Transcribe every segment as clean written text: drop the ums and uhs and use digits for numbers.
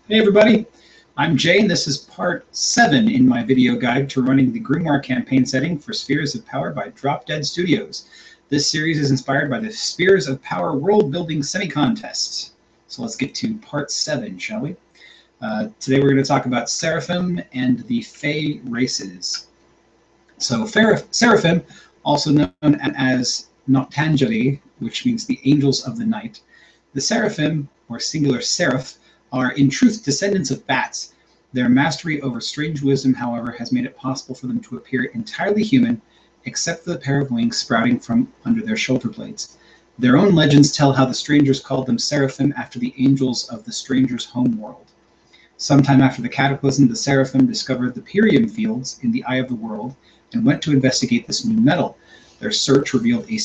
Hey everybody, I'm Jay and this is part 7 in my video guide to running the Grimoire campaign setting for Spheres of Power by Drop Dead Studios. This series is inspired by the Spheres of Power world building semi-contest. So let's get to part 7, shall we? Today we're going to talk about Seraphim and the Fey races. So Seraphim, also known as Noctangeli, which means the angels of the night. The Seraphim, or singular seraph, are in truth descendants of bats. Their mastery over strange wisdom, however, has made it possible for them to appear entirely human, except for the pair of wings sprouting from under their shoulder blades. Their own legends tell how the strangers called them Seraphim after the angels of the stranger's home world. Sometime after the cataclysm, the Seraphim discovered the Pyrium fields in the eye of the world and went to investigate this new metal. Their search revealed a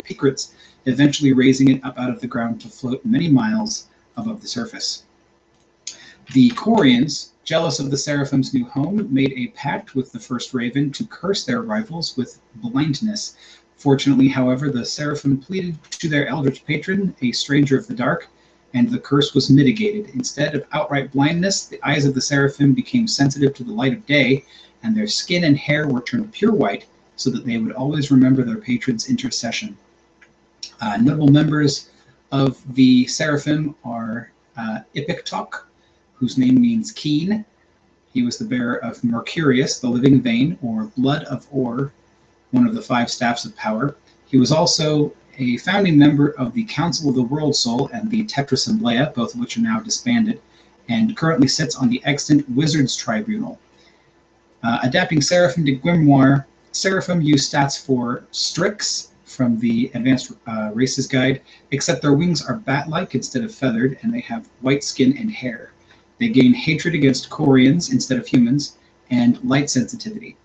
secrets, eventually raising it up out of the ground to float many miles above the surface. The Corians, jealous of the Seraphim's new home, made a pact with the first raven to curse their rivals with blindness. Fortunately, however, the Seraphim pleaded to their eldritch patron, a stranger of the dark, and the curse was mitigated. Instead of outright blindness, the eyes of the Seraphim became sensitive to the light of day, and their skin and hair were turned pure white, so that they would always remember their patron's intercession. Notable members of the Seraphim are Ipiktok, whose name means keen. He was the bearer of Mercurius, the living vein, or blood of ore, one of the 5 staffs of power. He was also a founding member of the Council of the World Soul and the Tetrassemblea, both of which are now disbanded, and currently sits on the extant Wizards Tribunal. Adapting Seraphim to Grimoire, Seraphim use stats for Strix from the Advanced Races Guide, except their wings are bat-like instead of feathered, and they have white skin and hair. They gain hatred against Corians instead of humans, and light sensitivity.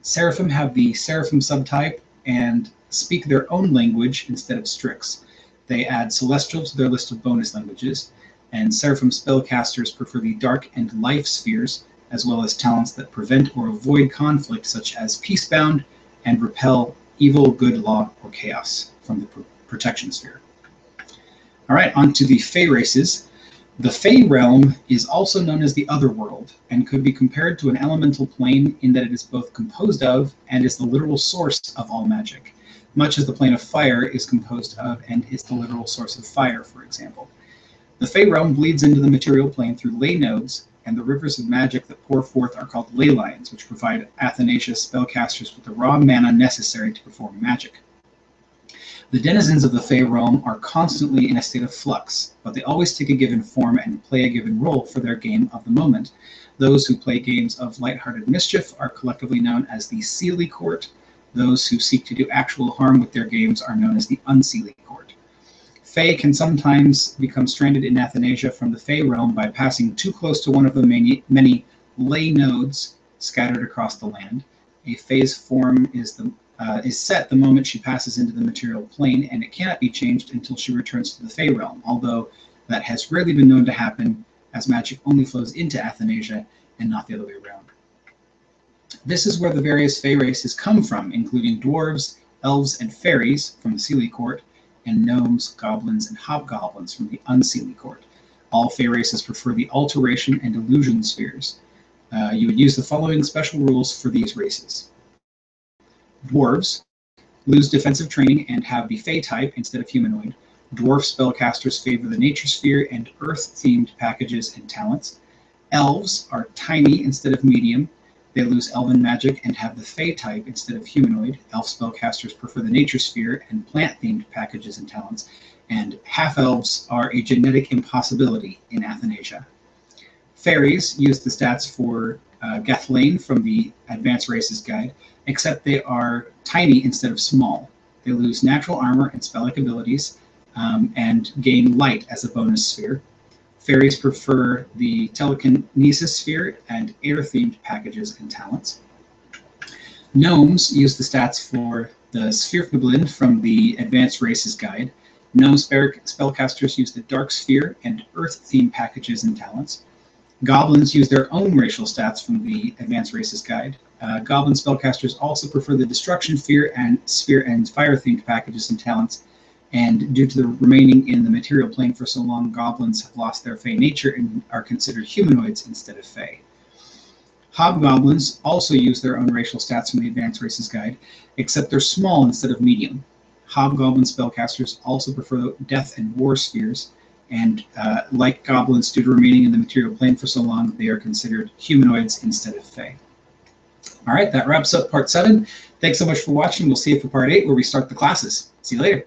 Seraphim have the Seraphim subtype and speak their own language instead of Strix. They add Celestial to their list of bonus languages, and Seraphim spellcasters prefer the Dark and Life spheres, as well as talents that prevent or avoid conflict, such as Peacebound and repel evil, good, law, or chaos from the protection sphere. All right, on to the Fey races. The Fey realm is also known as the Otherworld and could be compared to an elemental plane in that it is both composed of and is the literal source of all magic, much as the plane of fire is composed of and is the literal source of fire, for example. The Fey realm bleeds into the material plane through ley nodes, and the rivers of magic that pour forth are called ley lines, which provide Athanasia spellcasters with the raw mana necessary to perform magic. The denizens of the Fey realm are constantly in a state of flux, but they always take a given form and play a given role for their game of the moment. Those who play games of lighthearted mischief are collectively known as the Seelie Court. Those who seek to do actual harm with their games are known as the Unseelie Court. Fey can sometimes become stranded in Athanasia from the Fey realm by passing too close to one of the many ley nodes scattered across the land. A Fey's form is set the moment she passes into the material plane, and it cannot be changed until she returns to the Fey realm, although that has rarely been known to happen, as magic only flows into Athanasia and not the other way around. This is where the various Fey races come from, including dwarves, elves, and fairies from the Seelie Court, and gnomes, goblins, and hobgoblins from the Unseelie Court. All Fey races prefer the alteration and illusion spheres. You would use the following special rules for these races. Dwarves lose defensive training and have the Fey type instead of humanoid. Dwarf spellcasters favor the nature sphere and earth-themed packages and talents. Elves are tiny instead of medium. They lose elven magic and have the Fey type instead of humanoid. Elf spellcasters prefer the nature sphere and plant-themed packages and talents. And half-elves are a genetic impossibility in Athanasia. Fairies use the stats for Gathlane from the Advanced Races Guide, except they are tiny instead of small. They lose natural armor and spell-like abilities, and gain light as a bonus sphere. Fairies prefer the telekinesis sphere and air-themed packages and talents. Gnomes use the stats for the Sphere from the Advanced Races Guide. Gnome spellcasters use the Dark Sphere and earth-themed packages and talents. Goblins use their own racial stats from the Advanced Races Guide. Goblin spellcasters also prefer the Destruction, Fear, and Sphere and Fire-themed packages and talents. And due to the remaining in the material plane for so long, goblins have lost their fey nature and are considered humanoids instead of fey. Hobgoblins also use their own racial stats from the Advanced Races Guide, except they're small instead of medium. Hobgoblin spellcasters also prefer death and war spheres, and like goblins, due to remaining in the material plane for so long, they are considered humanoids instead of fey. All right, that wraps up part 7. Thanks so much for watching. We'll see you for part 8, where we start the classes. See you later.